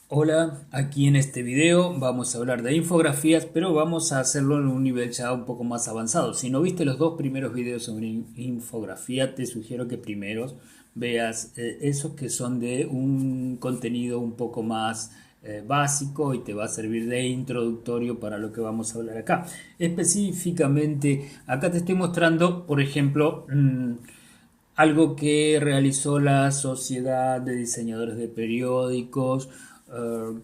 Hola, aquí en este video vamos a hablar de infografías, pero vamos a hacerlo en un nivel ya un poco más avanzado. Si no viste los dos primeros videos sobre infografía, te sugiero que primero veas esos que son de un contenido un poco más básico y te va a servir de introductorio para lo que vamos a hablar acá. Específicamente, acá te estoy mostrando, por ejemplo, algo que realizó la Sociedad de Diseñadores de Periódicos,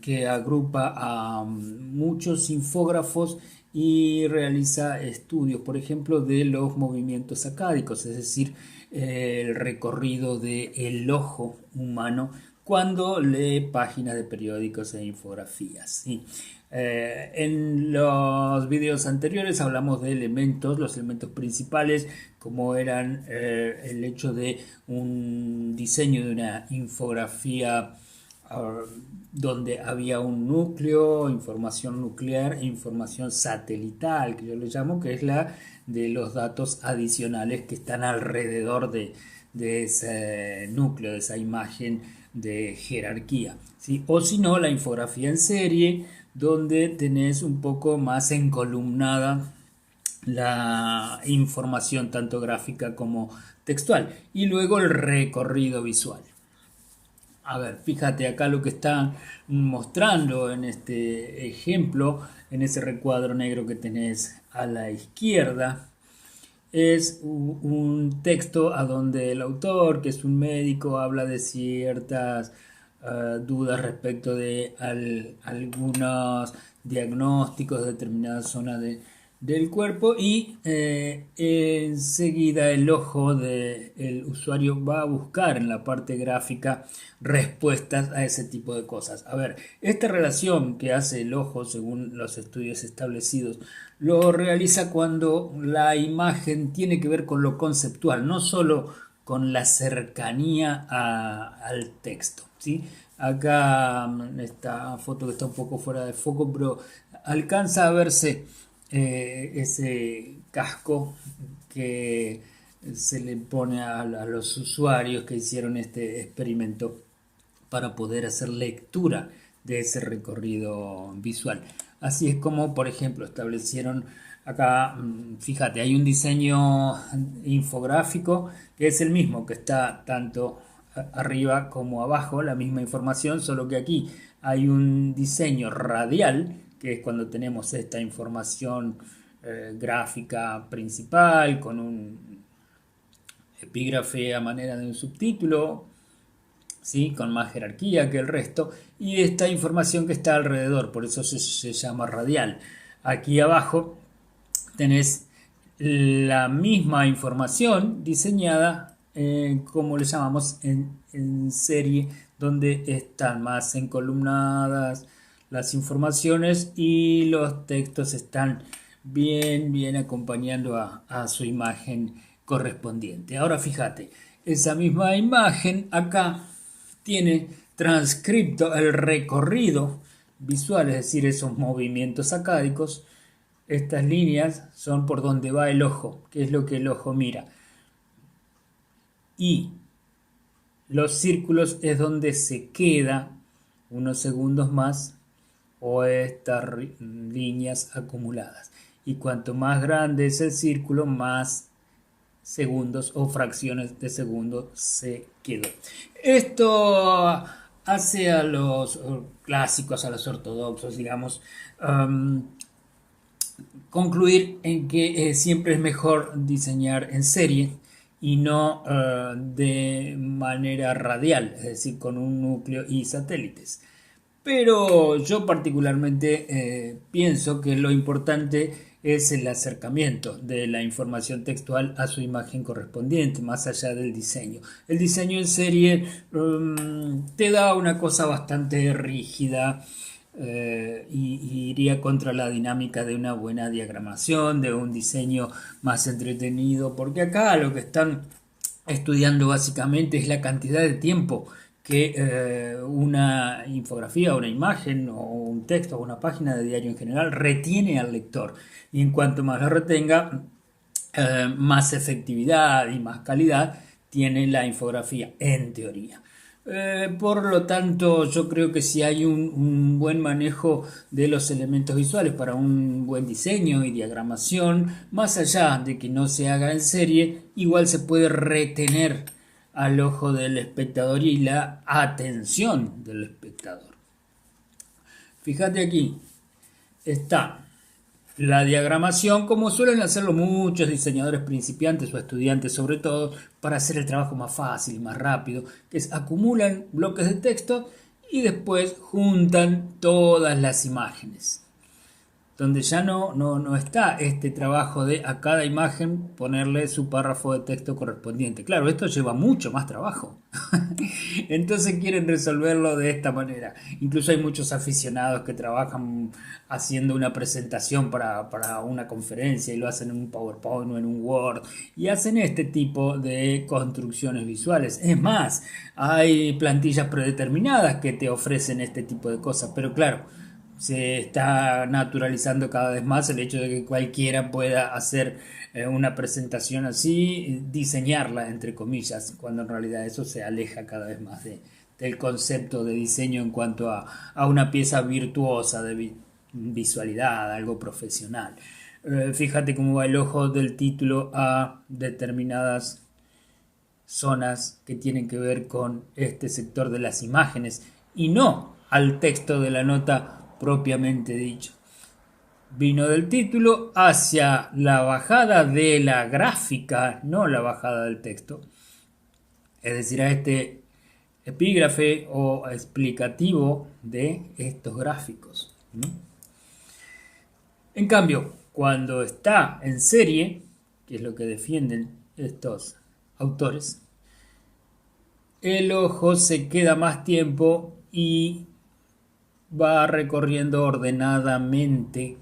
que agrupa a muchos infógrafos y realiza estudios, por ejemplo, de los movimientos sacádicos, es decir, el recorrido del ojo humano cuando lee páginas de periódicos e infografías. ¿Sí? En los videos anteriores hablamos de elementos, los elementos principales, como eran el hecho de un diseño de una infografía donde había un núcleo, información nuclear e información satelital, que yo le llamo, que es la de los datos adicionales que están alrededor de ese núcleo, de esa imagen de jerarquía. ¿Sí? O si no, la infografía en serie, donde tenés un poco más encolumnada la información tanto gráfica como textual. Y luego el recorrido visual. A ver, fíjate acá lo que está mostrando en este ejemplo, en ese recuadro negro que tenés a la izquierda, es un texto a donde el autor, que es un médico, habla de ciertas dudas respecto de algunos diagnósticos de determinada zona del cuerpo y enseguida el ojo del usuario va a buscar en la parte gráfica respuestas a ese tipo de cosas. A ver, esta relación que hace el ojo según los estudios establecidos lo realiza cuando la imagen tiene que ver con lo conceptual, no solo con la cercanía al texto. ¿Sí? Acá esta foto que está un poco fuera de foco, pero alcanza a verse ese casco que se le pone a los usuarios que hicieron este experimento para poder hacer lectura de ese recorrido visual. Así es como, por ejemplo, establecieron acá, fíjate, hay un diseño infográfico que es el mismo, que está tanto arriba como abajo, la misma información, solo que aquí hay un diseño radial, que es cuando tenemos esta información gráfica principal con un epígrafe a manera de un subtítulo, ¿sí? Con más jerarquía que el resto, y esta información que está alrededor, por eso se llama radial. Aquí abajo tenés la misma información diseñada, como le llamamos, en serie, donde están más encolumnadas las informaciones y los textos están bien acompañando a su imagen correspondiente. Ahora fíjate, esa misma imagen acá tiene transcripto el recorrido visual, es decir, esos movimientos sacádicos. Estas líneas son por donde va el ojo, que es lo que el ojo mira. Y los círculos es donde se queda unos segundos más o estas líneas acumuladas. Y cuanto más grande es el círculo, más segundos o fracciones de segundo se quedó. Esto hace a los clásicos, a los ortodoxos, digamos, concluir en que siempre es mejor diseñar en serie y no de manera radial, es decir, con un núcleo y satélites. Pero yo particularmente pienso que lo importante es el acercamiento de la información textual a su imagen correspondiente, más allá del diseño. El diseño en serie te da una cosa bastante rígida y iría contra la dinámica de una buena diagramación, de un diseño más entretenido, porque acá lo que están estudiando básicamente es la cantidad de tiempo que una infografía, una imagen o un texto o una página de diario en general retiene al lector. Y en cuanto más lo retenga, más efectividad y más calidad tiene la infografía, en teoría. Por lo tanto, yo creo que si hay un buen manejo de los elementos visuales para un buen diseño y diagramación, más allá de que no se haga en serie, igual se puede retener al ojo del espectador y la atención del espectador. Fíjate aquí, está la diagramación, como suelen hacerlo muchos diseñadores principiantes o estudiantes sobre todo, para hacer el trabajo más fácil y más rápido, que es acumulan bloques de texto y después juntan todas las imágenes, donde ya no está este trabajo de a cada imagen ponerle su párrafo de texto correspondiente. Claro, esto lleva mucho más trabajo. Entonces quieren resolverlo de esta manera. Incluso hay muchos aficionados que trabajan haciendo una presentación para una conferencia y lo hacen en un PowerPoint o en un Word y hacen este tipo de construcciones visuales. Es más, hay plantillas predeterminadas que te ofrecen este tipo de cosas, pero claro, se está naturalizando cada vez más el hecho de que cualquiera pueda hacer una presentación así, diseñarla entre comillas, cuando en realidad eso se aleja cada vez más del concepto de diseño en cuanto a una pieza virtuosa de visualidad, algo profesional. Fíjate cómo va el ojo del título a determinadas zonas que tienen que ver con este sector de las imágenes y no al texto de la nota propiamente dicho. Vino del título hacia la bajada de la gráfica, no la bajada del texto. Es decir, a este epígrafe o explicativo de estos gráficos. En cambio, cuando está en serie, que es lo que defienden estos autores, el ojo se queda más tiempo y va recorriendo ordenadamente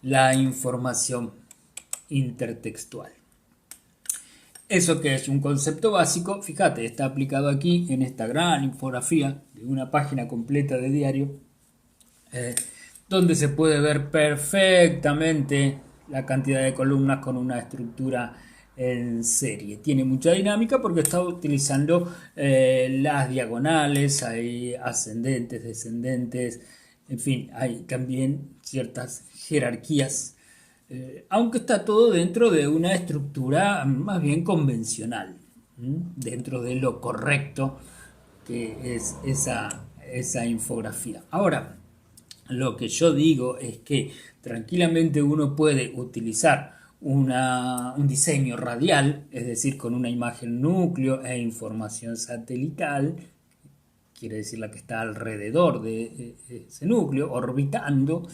la información intertextual. Eso que es un concepto básico, fíjate, está aplicado aquí en esta gran infografía de una página completa de diario, donde se puede ver perfectamente la cantidad de columnas con una estructura en serie. Tiene mucha dinámica porque está utilizando las diagonales, hay ascendentes, descendentes, en fin, hay también ciertas jerarquías, aunque está todo dentro de una estructura más bien convencional, dentro de lo correcto que es esa infografía. Ahora, lo que yo digo es que tranquilamente uno puede utilizar un diseño radial, es decir, con una imagen núcleo e información satelital, quiere decir la que está alrededor de ese núcleo, orbitando,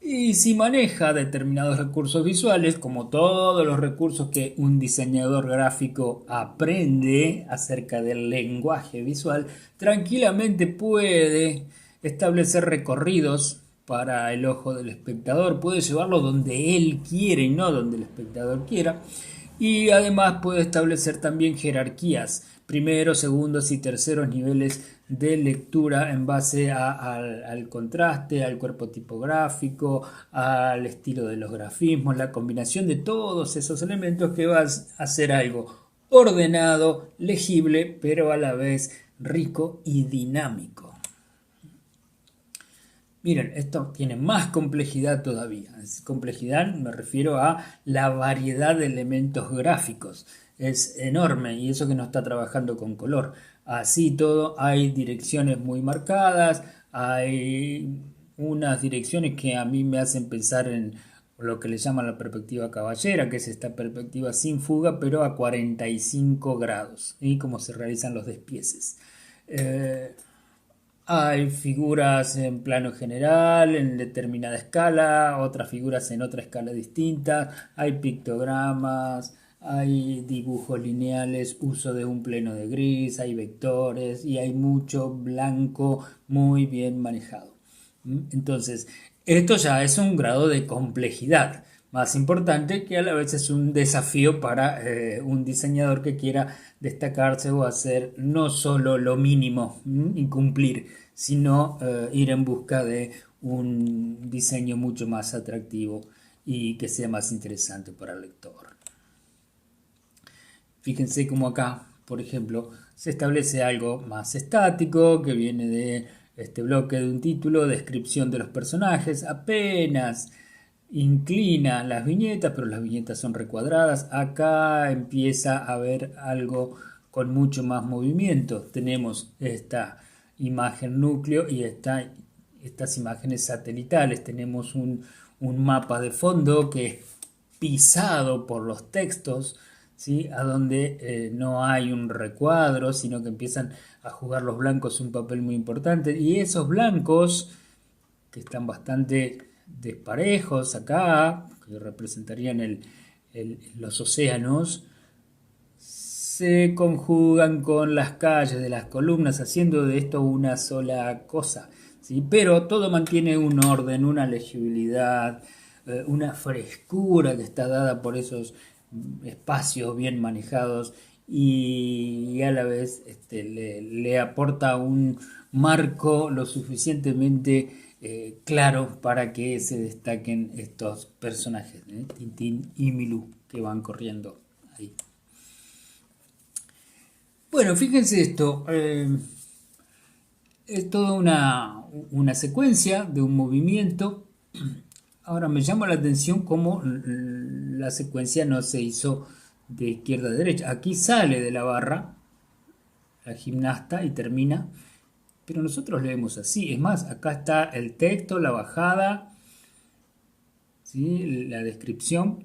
y si maneja determinados recursos visuales, como todos los recursos que un diseñador gráfico aprende acerca del lenguaje visual, tranquilamente puede establecer recorridos para el ojo del espectador, puede llevarlo donde él quiere y no donde el espectador quiera, y además puede establecer también jerarquías, primeros, segundos y terceros niveles de lectura en base al contraste, al cuerpo tipográfico, al estilo de los grafismos, la combinación de todos esos elementos que va a hacer algo ordenado, legible, pero a la vez rico y dinámico. Miren, esto tiene más complejidad todavía. Complejidad me refiero a la variedad de elementos gráficos. Es enorme y eso que no está trabajando con color. Así todo, hay direcciones muy marcadas, hay unas direcciones que a mí me hacen pensar en lo que le llaman la perspectiva caballera, que es esta perspectiva sin fuga, pero a 45 grados, y cómo se realizan los despieces. Hay figuras en plano general, en determinada escala, otras figuras en otra escala distinta, hay pictogramas, hay dibujos lineales, uso de un pleno de gris, hay vectores y hay mucho blanco muy bien manejado. Entonces, esto ya es un grado de complejidad más importante que a la vez es un desafío para un diseñador que quiera destacarse o hacer no solo lo mínimo y cumplir, sino ir en busca de un diseño mucho más atractivo y que sea más interesante para el lector. Fíjense cómo acá, por ejemplo, se establece algo más estático que viene de este bloque de un título, descripción de los personajes, apenas inclina las viñetas, pero las viñetas son recuadradas. Acá empieza a haber algo con mucho más movimiento. Tenemos esta imagen núcleo y estas imágenes satelitales. Tenemos un mapa de fondo que es pisado por los textos, ¿sí? A donde no hay un recuadro, sino que empiezan a jugar los blancos un papel muy importante. Y esos blancos, que están bastante desparejos acá, que representarían los océanos, se conjugan con las calles de las columnas, haciendo de esto una sola cosa, ¿sí? Pero todo mantiene un orden, una legibilidad, una frescura que está dada por esos espacios bien manejados y a la vez le aporta un marco lo suficientemente claro para que se destaquen estos personajes, Tintín y Milú, que van corriendo ahí. Bueno, fíjense esto, es toda una secuencia de un movimiento. Ahora me llama la atención cómo la secuencia no se hizo de izquierda a derecha. Aquí sale de la barra la gimnasta y termina, pero nosotros leemos así. Es más, acá está el texto, la bajada, ¿sí? La descripción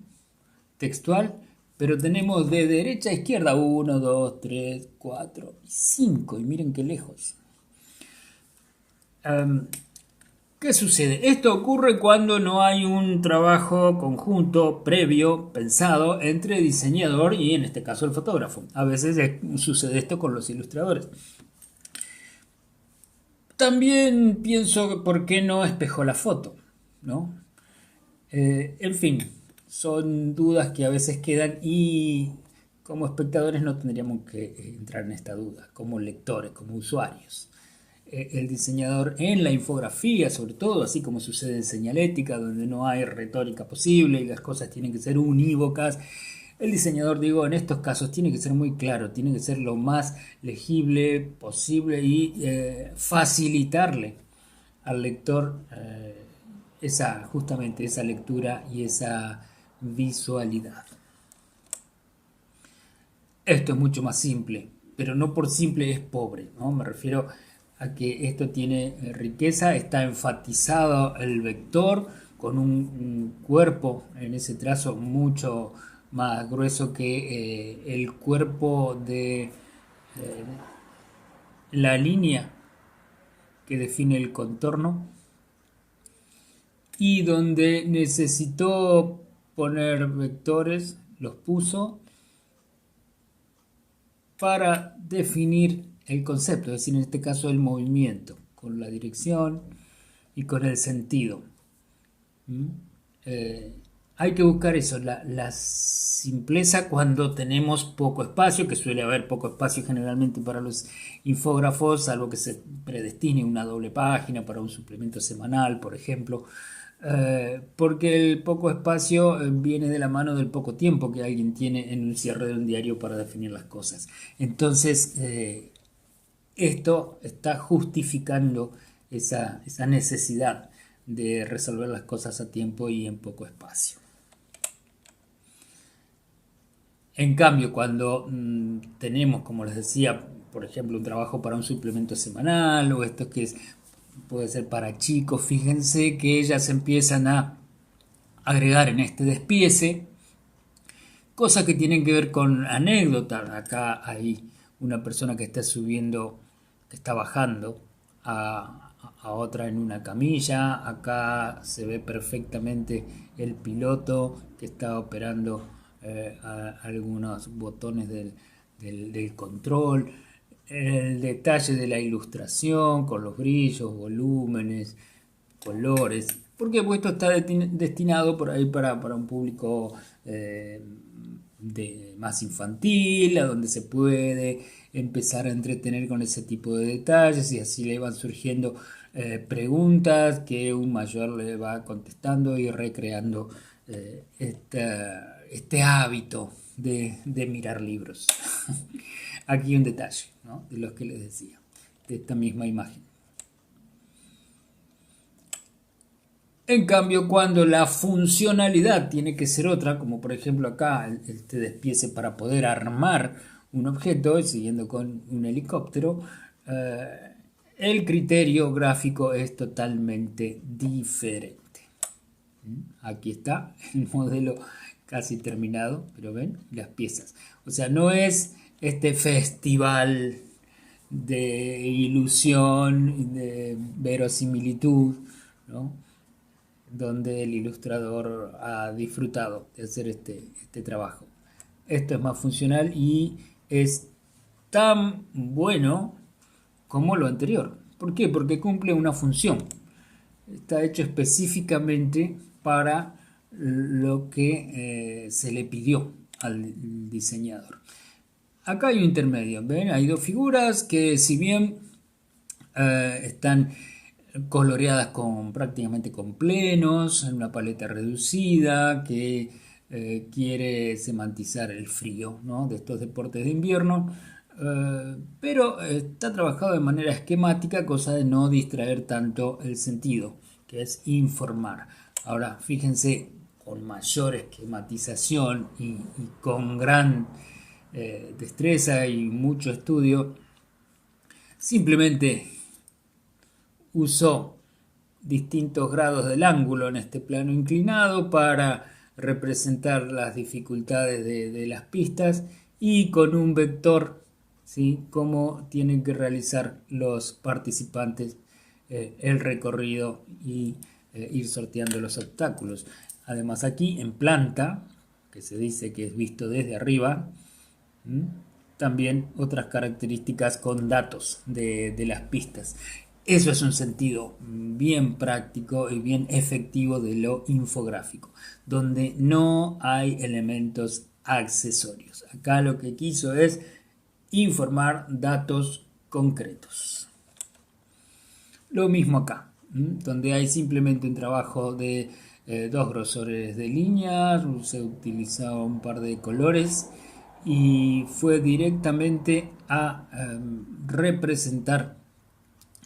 textual, pero tenemos de derecha a izquierda 1, 2, 3, 4 y 5, y miren qué lejos. ¿Qué sucede? Esto ocurre cuando no hay un trabajo conjunto previo pensado entre diseñador y en este caso el fotógrafo. A veces sucede esto con los ilustradores. También pienso, ¿por qué no espejó la foto? ¿No? En fin, son dudas que a veces quedan y como espectadores no tendríamos que entrar en esta duda, como lectores, como usuarios. El diseñador en la infografía, sobre todo, así como sucede en señalética, donde no hay retórica posible y las cosas tienen que ser unívocas, el diseñador, digo, en estos casos tiene que ser muy claro, tiene que ser lo más legible posible y facilitarle al lector justamente esa lectura y esa visualidad. Esto es mucho más simple, pero no por simple es pobre, ¿no? Me refiero a que esto tiene riqueza, está enfatizado el vector con un cuerpo en ese trazo mucho más grueso que el cuerpo de la línea que define el contorno, y donde necesitó poner vectores, los puso para definir el concepto, es decir, en este caso el movimiento, con la dirección y con el sentido. Hay que buscar eso, la simpleza cuando tenemos poco espacio, que suele haber poco espacio generalmente para los infógrafos, salvo que se predestine una doble página para un suplemento semanal, por ejemplo. Porque el poco espacio viene de la mano del poco tiempo que alguien tiene en el cierre de un diario para definir las cosas. Entonces, esto está justificando esa necesidad de resolver las cosas a tiempo y en poco espacio. En cambio, cuando tenemos, como les decía, por ejemplo, un trabajo para un suplemento semanal o esto que puede ser para chicos, fíjense que ellas empiezan a agregar en este despiece cosas que tienen que ver con anécdotas. Acá hay una persona que está subiendo, que está bajando a otra en una camilla. Acá se ve perfectamente el piloto que está operando algunos botones del control. El detalle de la ilustración con los brillos, volúmenes, colores, porque esto está destinado por ahí para un público más infantil, a donde se puede empezar a entretener con ese tipo de detalles, y así le van surgiendo preguntas que un mayor le va contestando y recreando este hábito de mirar libros. Aquí un detalle, ¿no?, de los que les decía, de esta misma imagen. En cambio, cuando la funcionalidad tiene que ser otra, como por ejemplo acá este despiece para poder armar un objeto, siguiendo con un helicóptero, el criterio gráfico es totalmente diferente. Aquí está el modelo casi terminado, pero ven las piezas. O sea, no es este festival de ilusión, de verosimilitud, ¿no?, donde el ilustrador ha disfrutado de hacer este trabajo. Esto es más funcional y es tan bueno como lo anterior. ¿Por qué? Porque cumple una función. Está hecho específicamente para lo que se le pidió al diseñador. Acá hay un intermedio, ¿ven? Hay dos figuras que, si bien están coloreadas prácticamente con plenos, en una paleta reducida que quiere semantizar el frío, ¿no?, de estos deportes de invierno, pero está trabajado de manera esquemática, cosa de no distraer tanto el sentido, que es informar. Ahora, fíjense, con mayor esquematización y con gran destreza y mucho estudio, simplemente usó distintos grados del ángulo en este plano inclinado para representar las dificultades de las pistas, y con un vector, ¿sí?, cómo tienen que realizar los participantes el recorrido y ir sorteando los obstáculos. Además, aquí en planta, que se dice que es visto desde arriba, también otras características con datos de las pistas. Eso es un sentido bien práctico y bien efectivo de lo infográfico, donde no hay elementos accesorios. Acá lo que quiso es informar datos concretos. Lo mismo acá, donde hay simplemente un trabajo de dos grosores de líneas, se utilizaba un par de colores y fue directamente a representar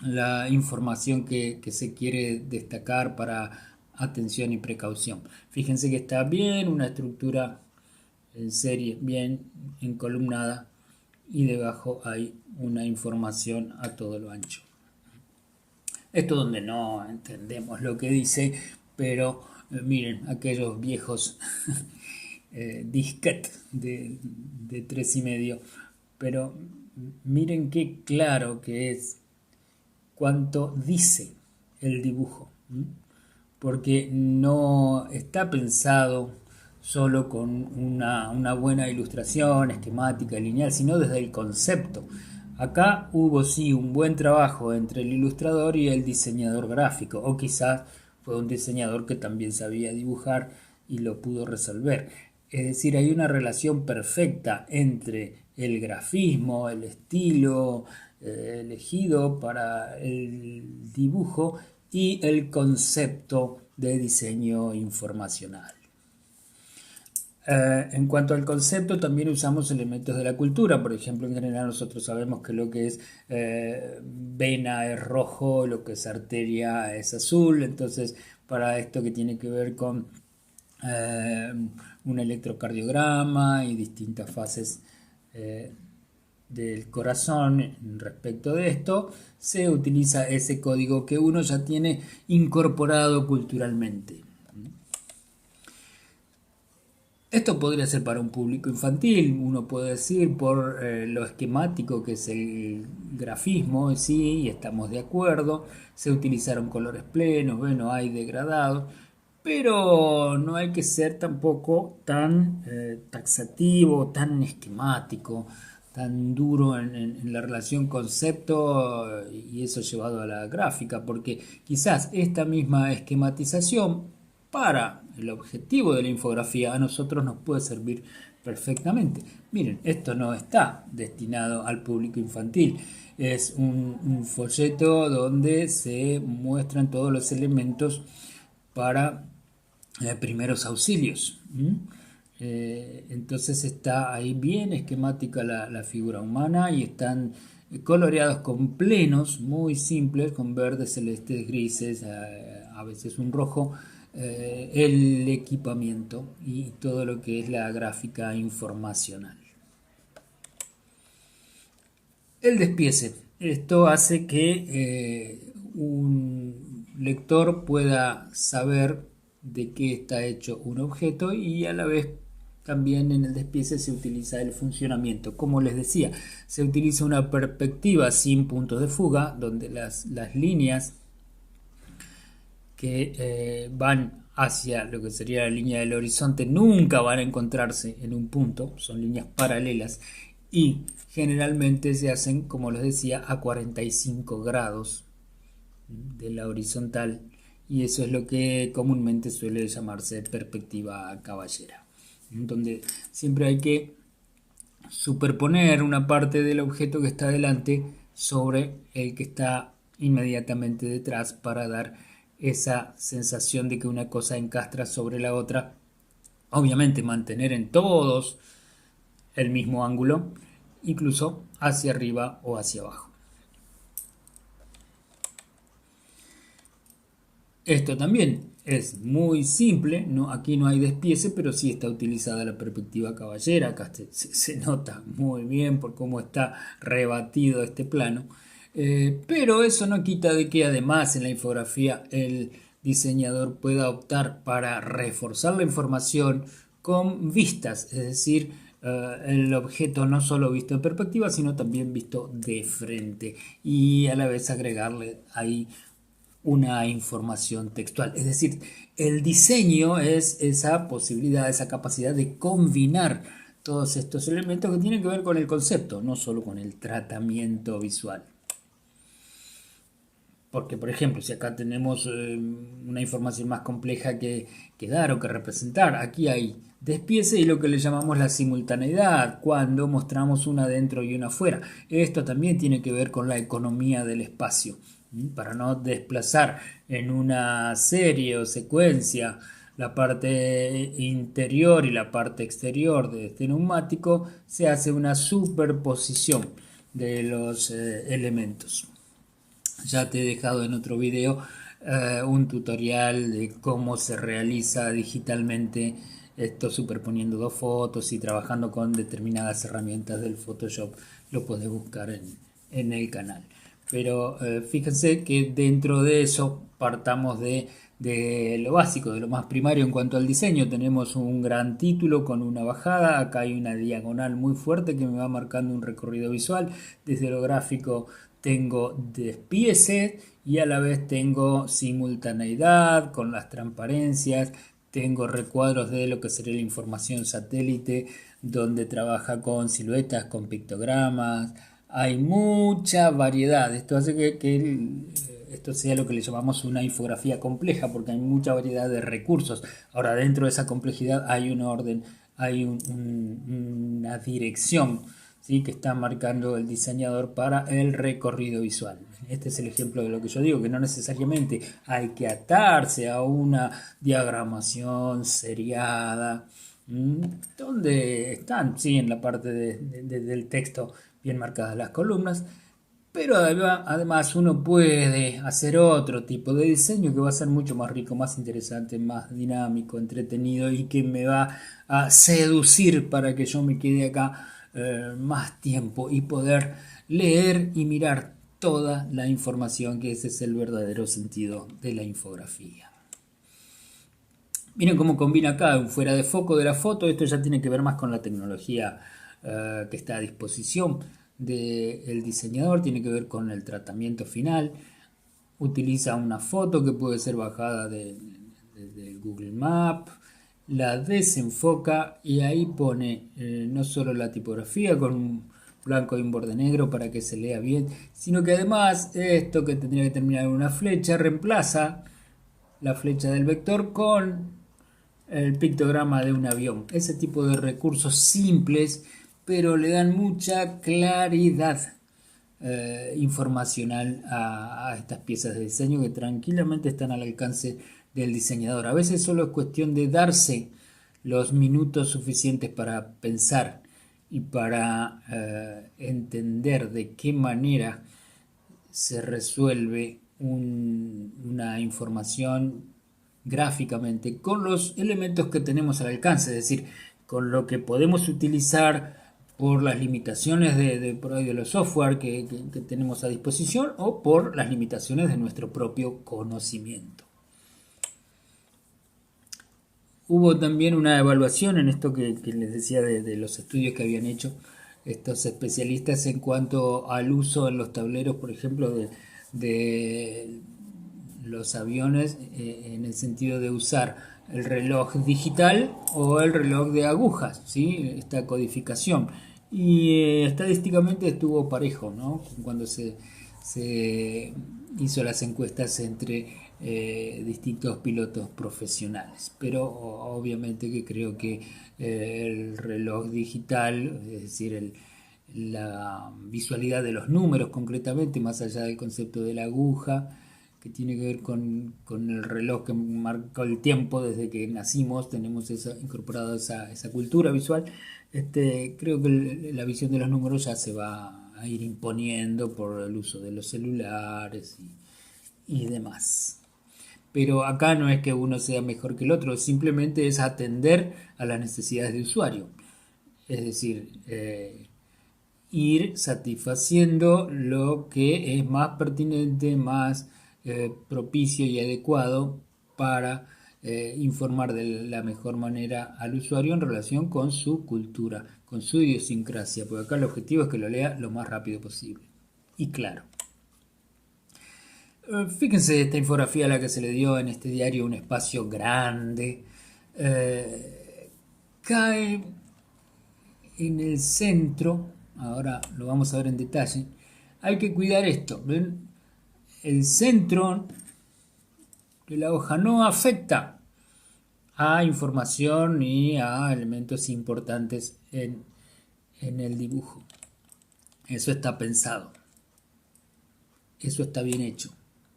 la información que se quiere destacar para atención y precaución. Fíjense que está bien, una estructura en serie bien encolumnada, y debajo hay una información a todo lo ancho. Esto donde no entendemos lo que dice, pero miren, aquellos viejos disquetes de 3,5, pero miren qué claro que es cuánto dice el dibujo, porque no está pensado solo con una buena ilustración esquemática, lineal, sino desde el concepto. Acá hubo sí un buen trabajo entre el ilustrador y el diseñador gráfico, o quizás fue un diseñador que también sabía dibujar y lo pudo resolver. Es decir, hay una relación perfecta entre el grafismo, el estilo elegido para el dibujo y el concepto de diseño informacional. En cuanto al concepto, también usamos elementos de la cultura. Por ejemplo, en general nosotros sabemos que lo que es vena es rojo, lo que es arteria es azul. Entonces, para esto que tiene que ver con un electrocardiograma y distintas fases del corazón respecto de esto, se utiliza ese código que uno ya tiene incorporado culturalmente. Esto podría ser para un público infantil, uno puede decir, por lo esquemático que es el grafismo, sí, y estamos de acuerdo, se utilizaron colores plenos, bueno, hay degradados, pero no hay que ser tampoco tan taxativo, tan esquemático, tan duro en la relación concepto y eso llevado a la gráfica, porque quizás esta misma esquematización para el objetivo de la infografía a nosotros nos puede servir perfectamente. Miren, esto no está destinado al público infantil, es un folleto donde se muestran todos los elementos para primeros auxilios. Entonces está ahí bien esquemática la figura humana y están coloreados con plenos muy simples, con verdes, celestes, grises, a veces un rojo, el equipamiento y todo lo que es la gráfica informacional. El despiece. Esto hace que un lector pueda saber de qué está hecho un objeto y a la vez también en el despiece se utiliza el funcionamiento. Como les decía, se utiliza una perspectiva sin puntos de fuga, donde las líneas que van hacia lo que sería la línea del horizonte nunca van a encontrarse en un punto, son líneas paralelas y generalmente se hacen, como les decía, a 45 grados de la horizontal y eso es lo que comúnmente suele llamarse perspectiva caballera, donde siempre hay que superponer una parte del objeto que está delante sobre el que está inmediatamente detrás para dar esa sensación de que una cosa encastra sobre la otra. Obviamente mantener en todos el mismo ángulo, incluso hacia arriba o hacia abajo. Esto también es muy simple, ¿no? Aquí no hay despiece, pero sí está utilizada la perspectiva caballera. Acá se nota muy bien por cómo está rebatido este plano. Pero eso no quita de que además en la infografía el diseñador pueda optar para reforzar la información con vistas, es decir, el objeto no solo visto en perspectiva, sino también visto de frente y a la vez agregarle ahí una información textual. Es decir, el diseño es esa posibilidad, esa capacidad de combinar todos estos elementos que tienen que ver con el concepto, no solo con el tratamiento visual. Porque, por ejemplo, si acá tenemos una información más compleja que dar o que representar, aquí hay despiece y lo que le llamamos la simultaneidad, cuando mostramos una dentro y una afuera. Esto también tiene que ver con la economía del espacio, para no desplazar en una serie o secuencia la parte interior y la parte exterior de este neumático, se hace una superposición de los elementos. Ya te he dejado en otro video un tutorial de cómo se realiza digitalmente esto superponiendo dos fotos y trabajando con determinadas herramientas del Photoshop. Lo podés buscar en el canal. Pero fíjense que dentro de eso partamos de lo básico, de lo más primario en cuanto al diseño. Tenemos un gran título con una bajada, acá hay una diagonal muy fuerte que me va marcando un recorrido visual. Desde lo gráfico tengo despiece y a la vez tengo simultaneidad con las transparencias, tengo recuadros de lo que sería la información satélite, donde trabaja con siluetas, con pictogramas. Hay mucha variedad. Esto hace que esto sea lo que le llamamos una infografía compleja, porque hay mucha variedad de recursos. Ahora, dentro de esa complejidad hay un orden, hay una dirección, ¿sí?, que está marcando el diseñador para el recorrido visual. Este es el ejemplo de lo que yo digo, que no necesariamente hay que atarse a una diagramación seriada, donde están, sí, en la parte del texto bien marcadas las columnas, pero además uno puede hacer otro tipo de diseño que va a ser mucho más rico, más interesante, más dinámico, entretenido y que me va a seducir para que yo me quede acá más tiempo y poder leer y mirar toda la información, que ese es el verdadero sentido de la infografía. Miren cómo combina acá un fuera de foco de la foto. Esto ya tiene que ver más con la tecnología que está a disposición del diseñador, tiene que ver con el tratamiento final. Utiliza una foto que puede ser bajada de Google Maps, la desenfoca y ahí pone no solo la tipografía con un blanco y un borde negro para que se lea bien, sino que además esto que tendría que terminar en una flecha reemplaza la flecha del vector con el pictograma de un avión. Ese tipo de recursos simples, pero le dan mucha claridad informacional a estas piezas de diseño que tranquilamente están al alcance del diseñador. A veces solo es cuestión de darse los minutos suficientes para pensar y para entender de qué manera se resuelve una información gráficamente con los elementos que tenemos al alcance, es decir, con lo que podemos utilizar por las limitaciones por ahí de los software que tenemos a disposición o por las limitaciones de nuestro propio conocimiento. Hubo también una evaluación en esto que les decía de los estudios que habían hecho estos especialistas en cuanto al uso en los tableros, por ejemplo, de los aviones, en el sentido de usar el reloj digital o el reloj de agujas, ¿sí? Esta codificación. Y estadísticamente estuvo parejo, ¿no? Cuando se hizo las encuestas entre distintos pilotos profesionales, pero obviamente que creo que el reloj digital, es decir, la visualidad de los números concretamente, más allá del concepto de la aguja, que tiene que ver con el reloj que marca el tiempo desde que nacimos, tenemos incorporado esa cultura visual. Creo que la visión de los números ya se va a ir imponiendo por el uso de los celulares y demás. Pero acá no es que uno sea mejor que el otro, simplemente es atender a las necesidades de usuario. Es decir, ir satisfaciendo lo que es más pertinente, más propicio y adecuado para informar de la mejor manera al usuario en relación con su cultura, con su idiosincrasia, porque acá el objetivo es que lo lea lo más rápido posible. Y claro. Fíjense esta infografía a la que se le dio en este diario un espacio grande. Cae en el centro, ahora lo vamos a ver en detalle. Hay que cuidar esto, ¿ven? El centro de la hoja no afecta a información ni a elementos importantes en el dibujo. Eso está pensado. Eso está bien hecho.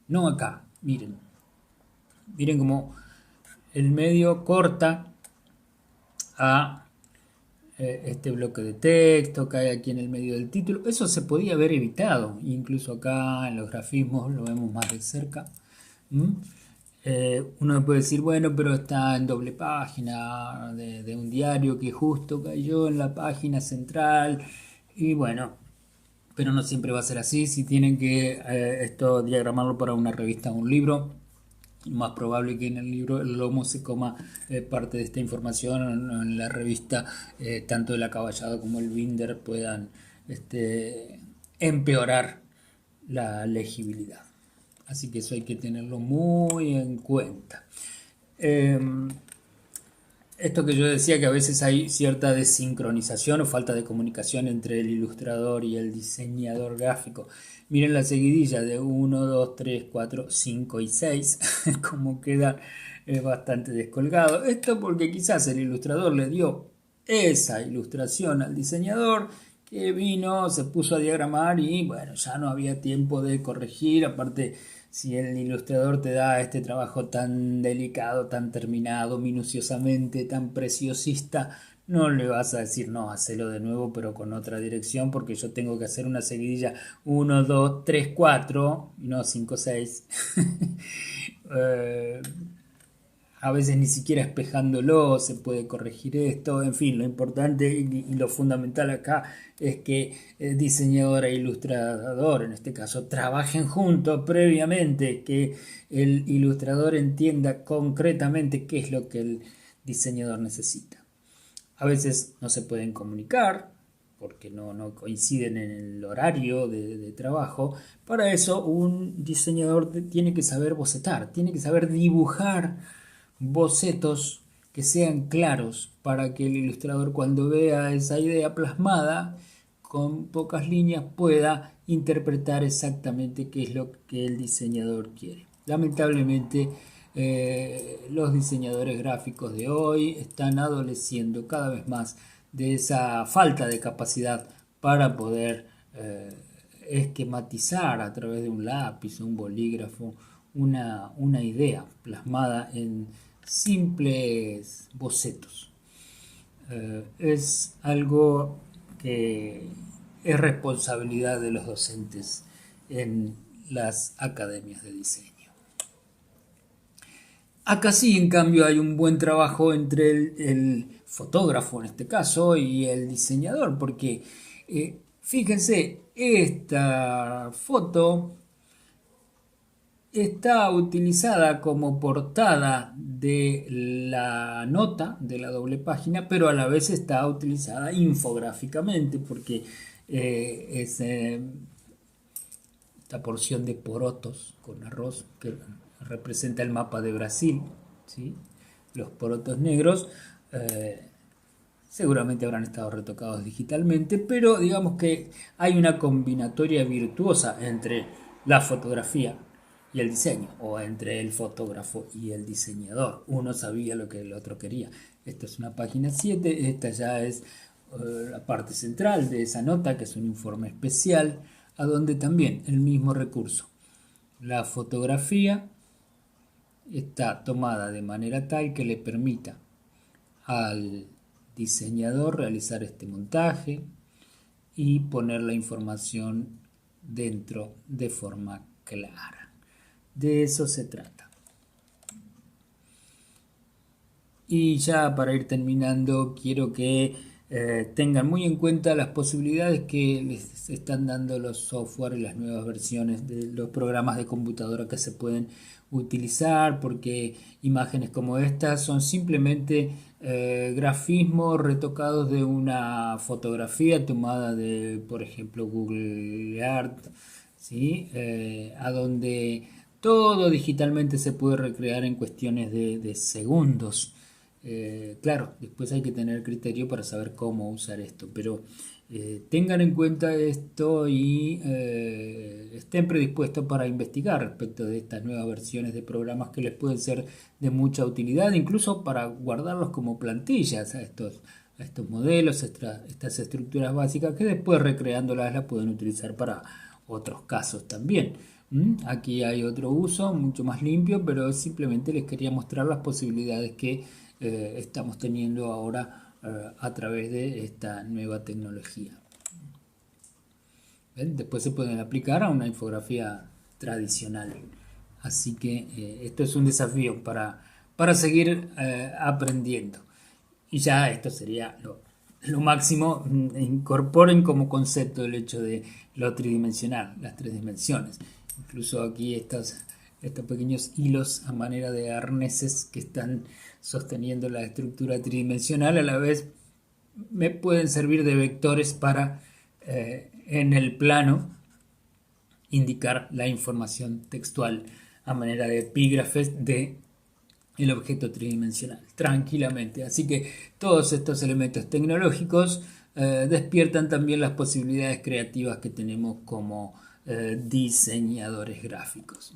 No acá, miren. Miren cómo el medio corta a este bloque de texto, cae aquí en el medio del título. Eso se podía haber evitado. Incluso acá en los grafismos lo vemos más de cerca. Uno puede decir, bueno, pero está en doble página de un diario que justo cayó en la página central. Y bueno, pero no siempre va a ser así. Si tienen que esto diagramarlo para una revista o un libro, más probable que en el libro el lomo se coma parte de esta información, en la revista tanto el acaballado como el binder puedan empeorar la legibilidad. Así que eso hay que tenerlo muy en cuenta. Esto que yo decía, que a veces hay cierta desincronización o falta de comunicación entre el ilustrador y el diseñador gráfico. Miren la seguidilla de 1, 2, 3, 4, 5 y 6, como queda bastante descolgado. Esto porque quizás el ilustrador le dio esa ilustración al diseñador, que vino, se puso a diagramar y bueno, ya no había tiempo de corregir. Aparte, si el ilustrador te da este trabajo tan delicado, tan terminado, minuciosamente, tan preciosista, no le vas a decir, no, hacelo de nuevo, pero con otra dirección, porque yo tengo que hacer una seguidilla 1, 2, 3, 4, y no 5, 6. A veces ni siquiera espejándolo se puede corregir esto. En fin, lo importante y lo fundamental acá es que el diseñador e ilustrador, en este caso, trabajen juntos previamente, que el ilustrador entienda concretamente qué es lo que el diseñador necesita. A veces no se pueden comunicar porque no coinciden en el horario de trabajo. Para eso un diseñador tiene que saber bocetar, tiene que saber dibujar bocetos que sean claros para que el ilustrador, cuando vea esa idea plasmada con pocas líneas, pueda interpretar exactamente qué es lo que el diseñador quiere. Lamentablemente los diseñadores gráficos de hoy están adoleciendo cada vez más de esa falta de capacidad para poder esquematizar a través de un lápiz o un bolígrafo una idea plasmada en simples bocetos. es algo que es responsabilidad de los docentes en las academias de diseño. Acá sí, en cambio, hay un buen trabajo entre el fotógrafo, en este caso, y el diseñador, porque fíjense, esta foto está utilizada como portada de la nota de la doble página, pero a la vez está utilizada infográficamente, porque es esta porción de porotos con arroz que representa el mapa de Brasil, ¿sí? Los porotos negros seguramente habrán estado retocados digitalmente, pero digamos que hay una combinatoria virtuosa entre la fotografía y el diseño, o entre el fotógrafo y el diseñador. Uno sabía lo que el otro quería. Esta es una página 7, esta ya es la parte central de esa nota, que es un informe especial, a donde también el mismo recurso, la fotografía, está tomada de manera tal que le permita al diseñador realizar este montaje y poner la información dentro de forma clara. De eso se trata. Y ya para ir terminando, quiero que tengan muy en cuenta las posibilidades que les están dando los software y las nuevas versiones de los programas de computadora que se pueden utilizar, porque imágenes como estas son simplemente grafismos retocados de una fotografía tomada de, por ejemplo, Google Art, ¿sí? A donde todo digitalmente se puede recrear en cuestiones de segundos. Claro, después hay que tener criterio para saber cómo usar esto, pero tengan en cuenta esto y estén predispuestos para investigar respecto de estas nuevas versiones de programas que les pueden ser de mucha utilidad, incluso para guardarlos como plantillas a estos modelos, estas estructuras básicas que después recreándolas las pueden utilizar para otros casos también. Aquí hay otro uso mucho más limpio, pero simplemente les quería mostrar las posibilidades que estamos teniendo ahora a través de esta nueva tecnología. ¿Ven? Después se pueden aplicar a una infografía tradicional. Así que esto es un desafío para seguir aprendiendo. Y ya esto sería lo máximo. Incorporen como concepto el hecho de lo tridimensional, las tres dimensiones. Incluso aquí estos pequeños hilos a manera de arneses que están sosteniendo la estructura tridimensional a la vez me pueden servir de vectores para en el plano indicar la información textual a manera de epígrafes de el objeto tridimensional tranquilamente. Así que todos estos elementos tecnológicos despiertan también las posibilidades creativas que tenemos como diseñadores gráficos.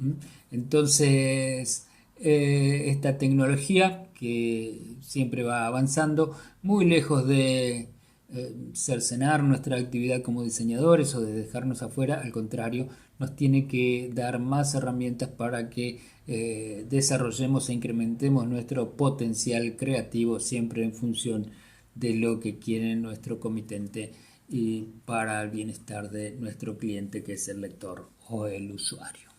Entonces esta tecnología que siempre va avanzando, muy lejos de cercenar nuestra actividad como diseñadores o de dejarnos afuera, al contrario, nos tiene que dar más herramientas para que desarrollemos e incrementemos nuestro potencial creativo, siempre en función de lo que quiere nuestro comitente y para el bienestar de nuestro cliente, que es el lector o el usuario.